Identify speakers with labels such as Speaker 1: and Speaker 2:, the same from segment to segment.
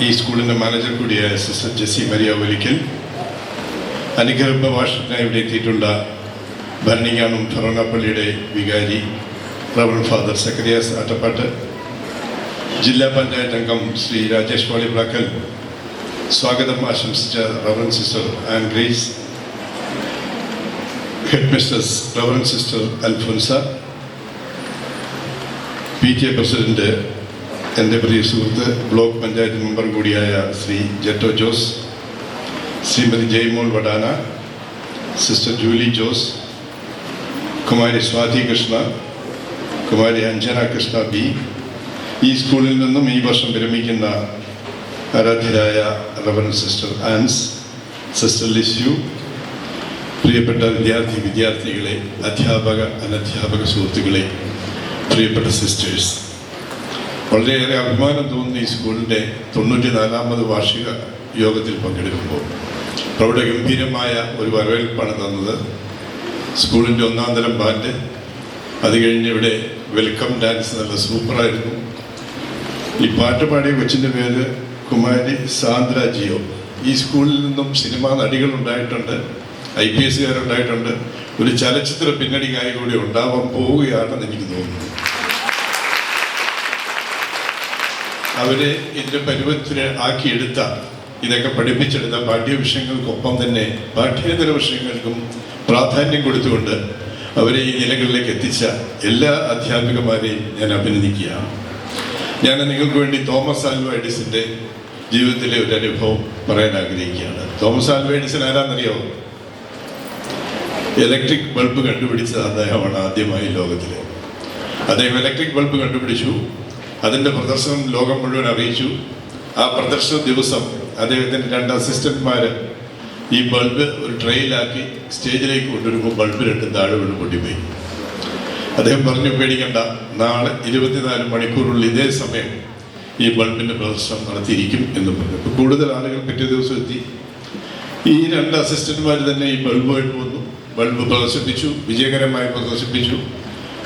Speaker 1: ഈ സ്കൂളിൻ്റെ മാനേജർ കൂടിയായ സിസ്റ്റർ ജെസ്സി മരിയ ഒരിക്കൽ, അനുഗ്രഹ പ്രഭാഷണത്തിനായി ഇവിടെ എത്തിയിട്ടുള്ള ഭരണിക്കാണും ഫെറോണപ്പള്ളിയുടെ വികാരി റവറൻ ഫാദർ സക്കറിയാസ് ആട്ടപ്പാട്ട്, ജില്ലാ പഞ്ചായത്ത് അംഗം ശ്രീ രാജേഷ് വാളിപ്ലാക്കൽ, സ്വാഗതം ആശംസിച്ച reverend sister Ann Grace, head mistress reverend sister Alphonsa, PTA president എൻ്റെ പ്രിയ സുഹൃത്ത് ബ്ലോക്ക് പഞ്ചായത്ത് മെമ്പർ കൂടിയായ Shri Jetto Jose, Shrimati Jaimol Vadana, sister Julie Jose, Kumari Swathi Krishna, Kumari Anjana Krishna B, ഈ സ്കൂളിൽ നിന്നും ഈ വർഷം വിരമിക്കുന്ന ആരാധ്യരായ reverend sister Ance, sister Lisieux, പ്രിയപ്പെട്ട വിദ്യാർത്ഥികളെ, അധ്യാപക അനധ്യാപക സുഹൃത്തുക്കളെ, പ്രിയപ്പെട്ട സിസ്റ്റേഴ്സ്, വളരെയേറെ അഭിമാനം തോന്നുന്ന ഈ സ്കൂളിൻ്റെ 94ാമത് വാർഷിക യോഗത്തിൽ പങ്കെടുക്കുമ്പോൾ പ്രൗഢഗംഭീരമായ ഒരു വരവേൽപ്പാണ് തന്നത്. സ്കൂളിൻ്റെ 1ാം തരം ബാൻഡ്, അത് കഴിഞ്ഞ് ഇവിടെ വെൽക്കം ഡാൻസ് നല്ല സൂപ്പറായിരുന്നു. ഈ പാട്ട് പാടിയ കൊച്ചിൻ്റെ പേര് കുമാരി സാന്ദ്ര ജിയോ. ഈ സ്കൂളിൽ നിന്നും സിനിമാ നടികളുണ്ടായിട്ടുണ്ട്, IPSകാരുണ്ടായിട്ടുണ്ട്, ഒരു ചലച്ചിത്ര പിന്നണിക്കായി കൂടി ഉണ്ടാവാൻ പോവുകയാണെന്ന് എനിക്ക് തോന്നുന്നു. അവരെ ഇതിൻ്റെ പരുവത്തിന് ആക്കിയെടുത്ത, ഇതൊക്കെ പഠിപ്പിച്ചെടുത്ത പാഠ്യവിഷയങ്ങൾക്കൊപ്പം തന്നെ പാഠ്യേതര വിഷയങ്ങൾക്കും പ്രാധാന്യം കൊടുത്തുകൊണ്ട് അവരെ ഈ നിലകളിലേക്ക് എത്തിച്ച എല്ലാ അധ്യാപികമാരെയും ഞാൻ അഭിനന്ദിക്കുകയാണ്. ഞാൻ നിങ്ങൾക്ക് വേണ്ടി തോമസ് ആൽവ എഡിസന്റെ ജീവിതത്തിലെ ഒരു അനുഭവം പറയാൻ ആഗ്രഹിക്കുകയാണ്. തോമസ് ആൽവ എഡിസൺ ആരാന്നറിയാമോ? ഇലക്ട്രിക് ബൾബ് കണ്ടുപിടിച്ചത് അദ്ദേഹമാണ് ആദ്യമായി ലോകത്തിൽ. അദ്ദേഹം ഇലക്ട്രിക് ബൾബ് കണ്ടുപിടിച്ചു, അതിൻ്റെ പ്രദർശനം ലോകം മുഴുവൻ അറിയിച്ചു. ആ പ്രദർശന ദിവസം അദ്ദേഹത്തിൻ്റെ 2 അസിസ്റ്റന്റ്മാർ ഈ ബൾബ് ഒരു ട്രെയിലാക്കി സ്റ്റേജിലേക്ക് കൊണ്ടുവരുമ്പോൾ ബൾബ് 2 താഴെ വീണ് പൊട്ടിപ്പോയി. അദ്ദേഹം പറഞ്ഞു, പേടിക്കണ്ട, നാളെ 24 മണിക്കൂറുള്ളിൽ ഇതേ സമയം ഈ ബൾബിൻ്റെ പ്രദർശനം നടത്തിയിരിക്കും എന്ന് പറഞ്ഞു. ഇപ്പോൾ കൂടുതൽ ആളുകൾ പിറ്റേ ദിവസം എത്തി. ഈ 2 അസിസ്റ്റന്റ്മാർ തന്നെ ഈ ബൾബുമായിട്ട് വന്നു, ബൾബ് പ്രദർശിപ്പിച്ചു, വിജയകരമായി പ്രദർശിപ്പിച്ചു.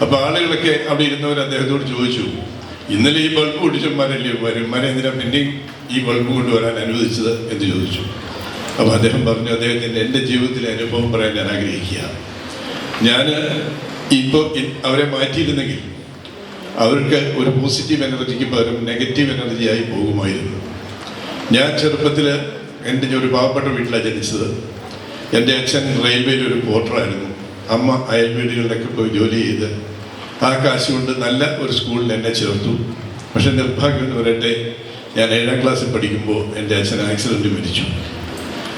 Speaker 1: അപ്പോൾ ആളുകളൊക്കെ അവിടെ ഇരുന്നവർ അദ്ദേഹത്തോട് ചോദിച്ചു, ഇന്നലെ ഈ ബൾബ് പൊട്ടിച്ചന്മാരല്ലേ വരുമാരെ എന്തിനാ പിന്നെയും ഈ ബൾബ് കൊണ്ടുവരാൻ അനുവദിച്ചത് എന്ന് ചോദിച്ചു. അപ്പോൾ അദ്ദേഹം പറഞ്ഞു, അദ്ദേഹത്തിൻ്റെ എൻ്റെ ജീവിതത്തിലെ അനുഭവം പറയാൻ ഞാൻ ആഗ്രഹിക്കുക. ഞാൻ ഇപ്പോൾ അവരെ മാറ്റിയിരുന്നെങ്കിൽ അവർക്ക് ഒരു പോസിറ്റീവ് എനർജിക്ക് പകരം നെഗറ്റീവ് എനർജിയായി പോകുമായിരുന്നു. ഞാൻ ചെറുപ്പത്തിൽ എൻ്റെ ഒരു പാവപ്പെട്ട വീട്ടിലാണ് ജനിച്ചത്. എൻ്റെ അച്ഛൻ റെയിൽവേയിൽ ഒരു പോർട്ടറായിരുന്നു. അമ്മ അയൽ വീടുകളിലൊക്കെ പോയി ജോലി ചെയ്ത് ആ കാശ് കൊണ്ട് നല്ല ഒരു സ്കൂളിൽ എന്നെ ചേർത്തു. പക്ഷെ നിർഭാഗ്യം എന്ന് പറയട്ടെ, ഞാൻ 7ാം ക്ലാസ്സിൽ പഠിക്കുമ്പോൾ എൻ്റെ അച്ഛൻ ആക്സിഡൻറ്റ് മരിച്ചു.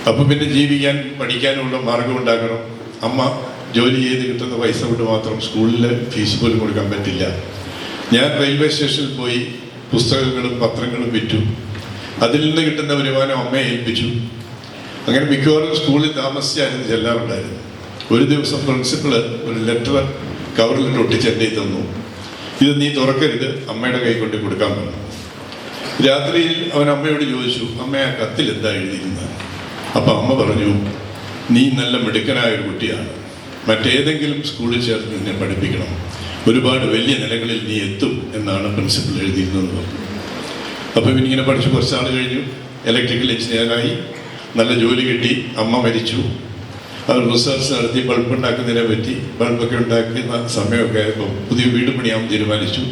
Speaker 1: അപ്പോൾ പിന്നെ ജീവിക്കാൻ പഠിക്കാനുള്ള മാർഗം ഉണ്ടാക്കണം. അമ്മ ജോലി ചെയ്ത് കിട്ടുന്ന പൈസ കൊണ്ട് മാത്രം സ്കൂളിൽ ഫീസ് പോലും കൊടുക്കാൻ പറ്റില്ല. ഞാൻ റെയിൽവേ സ്റ്റേഷനിൽ പോയി പുസ്തകങ്ങളും പത്രങ്ങളും വിറ്റു. അതിൽ നിന്ന് കിട്ടുന്ന വരുമാനം അമ്മയെ ഏൽപ്പിച്ചു. അങ്ങനെ മിക്കവാറും സ്കൂളിൽ താമസിച്ചായിരുന്നു ചെല്ലാറുണ്ടായിരുന്നു. ഒരു ദിവസം പ്രിൻസിപ്പള് ഒരു ലെറ്റർ കവറിലിട്ട് ഒട്ടിച്ച് എൻ്റെ തന്നു. ഇത് നീ തുറക്കരുത്, അമ്മയുടെ കൈ കൊണ്ട് കൊടുക്കാൻ പറഞ്ഞു. രാത്രിയിൽ അവൻ അമ്മയോട് ചോദിച്ചു, അമ്മ ആ കത്തിൽ എന്താ എഴുതിയിരുന്നത്? അപ്പം അമ്മ പറഞ്ഞു, നീ നല്ല മിടുക്കനായ ഒരു കുട്ടിയാണ്, മറ്റേതെങ്കിലും സ്കൂളിൽ ചേർത്ത് നിന്നെ പഠിപ്പിക്കണം, ഒരുപാട് വലിയ നിലകളിൽ നീ എത്തും എന്നാണ് പ്രിൻസിപ്പൾ എഴുതിയിരുന്നത്. അപ്പം ഇങ്ങനെ പഠിച്ച് കുറച്ചാൾ കഴിഞ്ഞു, ഇലക്ട്രിക്കൽ എഞ്ചിനീയറായി, നല്ല ജോലി കിട്ടി. അമ്മ മരിച്ചു. അവർ റിസർച്ച് നടത്തി ബൾബ് ഉണ്ടാക്കുന്നതിനെ പറ്റി, ബൾബൊക്കെ ഉണ്ടാക്കുന്ന സമയമൊക്കെ ആയപ്പോൾ പുതിയ വീട് പണിയാൻ തീരുമാനിച്ചു.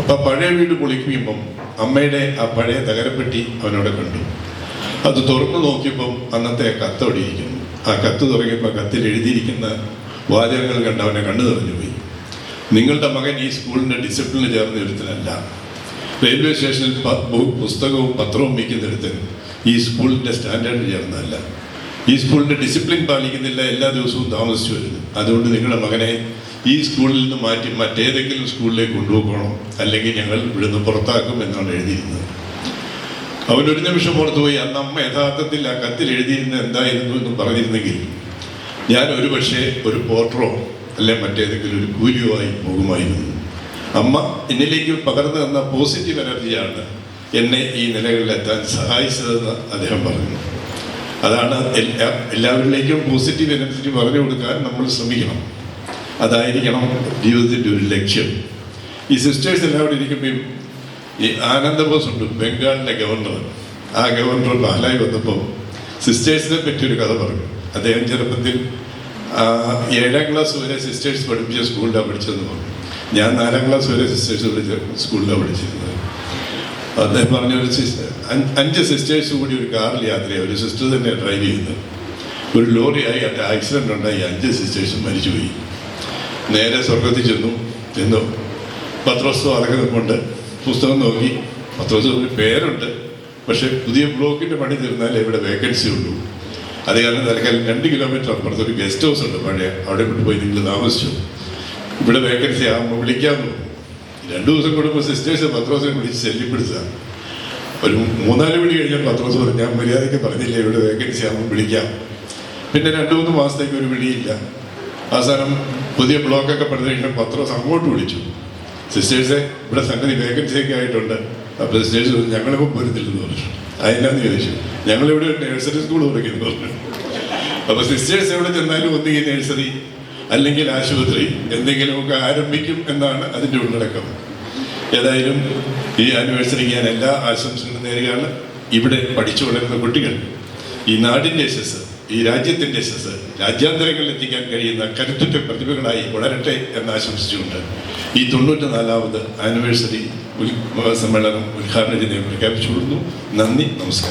Speaker 1: അപ്പോൾ പഴയ വീട് പൊളിക്കുമ്പം അമ്മയുടെ ആ പഴയ തകരപ്പെട്ടി അവനവിടെ കണ്ടു. അത് തുറന്നു നോക്കിയപ്പം അന്നത്തെ കത്ത് അവിടെ ഇരിക്കുന്നു. ആ കത്ത് തുറങ്ങിയപ്പോൾ കത്തിൽ എഴുതിയിരിക്കുന്ന വാചകങ്ങൾ കണ്ട് അവനെ കണ്ണു നിറഞ്ഞു പോയി. നിങ്ങളുടെ മകൻ ഈ സ്കൂളിൻ്റെ ഡിസിപ്ലിന് ചേർന്ന ഒരുത്തനല്ല, റെയിൽവേ സ്റ്റേഷനിൽ പുസ്തകവും പത്രവും വയ്ക്കുന്നിടത്ത് ഈ സ്കൂളിൻ്റെ സ്റ്റാൻഡേർഡ് ചേർന്നതല്ല, ഈ സ്കൂളിൻ്റെ ഡിസിപ്ലിൻ പാലിക്കുന്നില്ല, എല്ലാ ദിവസവും താമസിച്ചു വരുന്നു. അതുകൊണ്ട് നിങ്ങളുടെ മകനെ ഈ സ്കൂളിൽ നിന്ന് മാറ്റി മറ്റേതെങ്കിലും സ്കൂളിലേക്ക് കൊണ്ടുപോകണം, അല്ലെങ്കിൽ ഞങ്ങൾ ഇവിടുന്ന് പുറത്താക്കും എന്നാണ് എഴുതിയിരുന്നത്. അവനൊരു നിമിഷം പുറത്തുപോയി. അന്ന് അമ്മ യഥാർത്ഥത്തിൽ ആ കത്തിൽ എഴുതിയിരുന്നത് എന്തായിരുന്നു എന്ന് പറഞ്ഞിരുന്നെങ്കിൽ ഞാൻ ഒരു പക്ഷേ ഒരു പോർട്ടറോ അല്ലെ മറ്റേതെങ്കിലും ഒരു കൂലിയോ ആയി പോകുമായിരുന്നു. അമ്മ എന്നിലേക്ക് പകർന്നു തന്ന പോസിറ്റീവ് എനർജിയാണ് എന്നെ ഈ നിലകളിലെത്താൻ സഹായിച്ചതെന്ന് അദ്ദേഹം പറഞ്ഞു. അതാണ് എല്ലാവരിലേക്കും പോസിറ്റീവ് എനർജി പറഞ്ഞു കൊടുക്കാൻ നമ്മൾ ശ്രമിക്കണം. അതായിരിക്കണം ജീവിതത്തിൻ്റെ ഒരു ലക്ഷ്യം. ഈ സിസ്റ്റേഴ്സ് എല്ലാവരും ഇരിക്കുമ്പോൾ ഈ ആനന്ദബോസ് ഉണ്ട്, ബംഗാളിലെ ഗവർണർ. ആ ഗവർണർ പാലായി വന്നപ്പോൾ സിസ്റ്റേഴ്സിനെ പറ്റിയൊരു കഥ പറഞ്ഞു. അദ്ദേഹം ചെറുപ്പത്തിൽ 7ാം ക്ലാസ് വരെ സിസ്റ്റേഴ്സ് പഠിപ്പിച്ച സ്കൂളിലാണ് പഠിച്ചതെന്ന് പറഞ്ഞു. ഞാൻ 4ാം ക്ലാസ് വരെ സിസ്റ്റേഴ്സ് പഠിച്ച സ്കൂളിലാണ് പഠിച്ചിരുന്നത്. അദ്ദേഹം പറഞ്ഞ ഒരു 5 സിസ്റ്റേഴ്സ് കൂടി ഒരു കാറിൽ യാത്രയായി. ഒരു സിസ്റ്റർ തന്നെ ഡ്രൈവ് ചെയ്യുന്നത്. ഒരു ലോറിയായി ആക്സിഡൻ്റ് ഉണ്ടായി. 5 സിസ്റ്റേഴ്സും മരിച്ചുപോയി. നേരെ സ്വർഗത്തിൽ ചെന്നു പത്രോസ് അടങ്ങുന്നുണ്ട്. പുസ്തകം നോക്കി. പത്രോസ് ഒരു പേരുണ്ട്, പക്ഷെ പുതിയ ബ്ലോക്കിൻ്റെ പണി തീർന്നാലേ ഇവിടെ വേക്കൻസി ഉള്ളൂ. അത് കാരണം തൽക്കാലം 2 കിലോമീറ്റർ അപ്പുറത്ത് ഒരു ഗസ്റ്റ് ഹൗസ് ഉണ്ട് പഴയ. അവിടെ പോയി നിങ്ങൾ താമസിച്ചു. ഇവിടെ വേക്കൻസി ആകുമ്പോൾ വിളിക്കാമെന്ന്. 2 ദിവസം കൂടുമ്പോൾ സിസ്റ്റേഴ്സ് പത്രോസിനെ വിളിച്ച് ശല്യപ്പെടുത്തുക. ഒരു 3-4 വിളി കഴിഞ്ഞാൽ പത്രോസ് പറഞ്ഞു, ഞാൻ മര്യാദയ്ക്ക് പറഞ്ഞില്ലേ ഇവിടെ വേക്കൻസി ആകുമ്പോൾ വിളിക്കാം. പിന്നെ 2-3 മാസത്തേക്ക് ഒരു വിളിയില്ല. അവസാനം പുതിയ ബ്ലോക്കൊക്കെ പണിത് കഴിഞ്ഞാൽ പത്രോസ് അങ്ങോട്ട് വിളിച്ചു, സിസ്റ്റേഴ്സെ ഇവിടെ സംഗതി വേക്കൻസിയൊക്കെ ആയിട്ടുണ്ട്. അപ്പോൾ സിസ്റ്റേഴ്സ് പറഞ്ഞു, ഞങ്ങളിപ്പോൾ പോരുന്നില്ലെന്ന് പറഞ്ഞു. അതിനാന്ന് ചോദിച്ചു. ഞങ്ങളിവിടെ ഒരു നഴ്സറി സ്കൂൾ തുടങ്ങിയെന്ന് പറഞ്ഞു. അപ്പോൾ സിസ്റ്റേഴ്സ് എവിടെ ചെന്നാലും ഒന്നുകിൽ നഴ്സറി അല്ലെങ്കിൽ ആശുപത്രി എന്തെങ്കിലുമൊക്കെ ആരംഭിക്കും എന്നാണ് അതിൻ്റെ ഉള്ളടക്കം. ഏതായാലും ഈ ആനിവേഴ്സറിക്ക് ഞാൻ എല്ലാ ആശംസകളും നേരുകയാണ്. ഇവിടെ പഠിച്ചു വളരുന്ന കുട്ടികൾ ഈ നാടിൻ്റെ യശസ്, ഈ രാജ്യത്തിൻ്റെ യശസ് രാജ്യാന്തരങ്ങളിൽ എത്തിക്കാൻ കഴിയുന്ന കരുത്തുറ്റ പ്രതിഭകളായി വളരട്ടെ എന്ന് ആശംസിച്ചുകൊണ്ട് ഈ 94ാമത് ആനിവേഴ്സറി സമ്മേളനം ഉദ്ഘാടനം ചെയ്ത് പ്രഖ്യാപിച്ചുകൊള്ളുന്നു. നന്ദി, നമസ്കാരം.